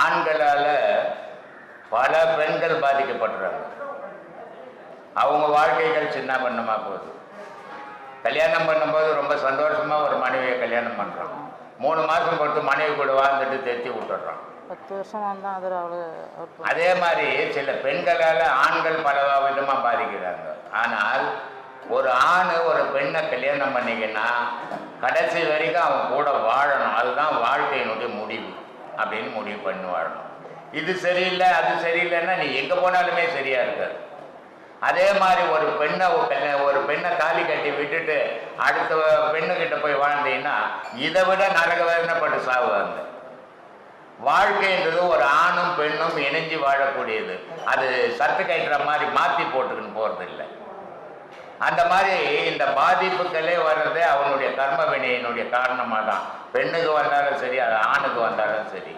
ஆண்களால் பல பெண்கள் பாதிக்கப்படுறாங்க. அவங்க வாழ்க்கைகள் சின்ன பண்ணமாக போகுது. கல்யாணம் பண்ணும்போது ரொம்ப சந்தோஷமாக ஒரு மனைவியை கல்யாணம் பண்ணுறான். 3 மாதம் பொறுத்து மனைவி கூட வாழ்ந்துட்டு தேத்தி விட்டுடுறான். 10 வருஷம் தான் அதில் அதே மாதிரி சில பெண்களால் ஆண்கள் பல விதமாக பாதிக்கிறாங்க. ஆனால் ஒரு ஆண் ஒரு பெண்ணை கல்யாணம் பண்ணிக்கின்னா கடைசி வரைக்கும் அவன் கூட வாழணும். அதுதான் வாழ்க்கையினுடைய முடிவு அப்படின்னு முடிவு பண்ணி வாழணும். இது சரியில்லை அது சரியில்லைன்னா நீ எங்கே போனாலுமே சரியாக இருக்காது. அதே மாதிரி ஒரு பெண்ணை தாலி கட்டி விட்டுட்டு அடுத்த பெண்ணுக்கிட்ட போய் வாழ்ந்தீங்கன்னா இதை விட நரக வேதனைப்பட்டு சாவுவாங்க. வாழ்க்கைன்றது ஒரு ஆணும் பெண்ணும் இணைஞ்சு வாழக்கூடியது. அது சத்து கட்டுற மாதிரி மாற்றி போட்டுக்கின்னு போகிறது இல்லை. அந்த மாதிரி இந்த பாதிப்புகளே வர்றது அவனுடைய கர்ம வினையினுடைய காரணமாக தான். பெண்ணுக்கு வந்தாலும் சரி, அது ஆணுக்கு வந்தாலும் சரி.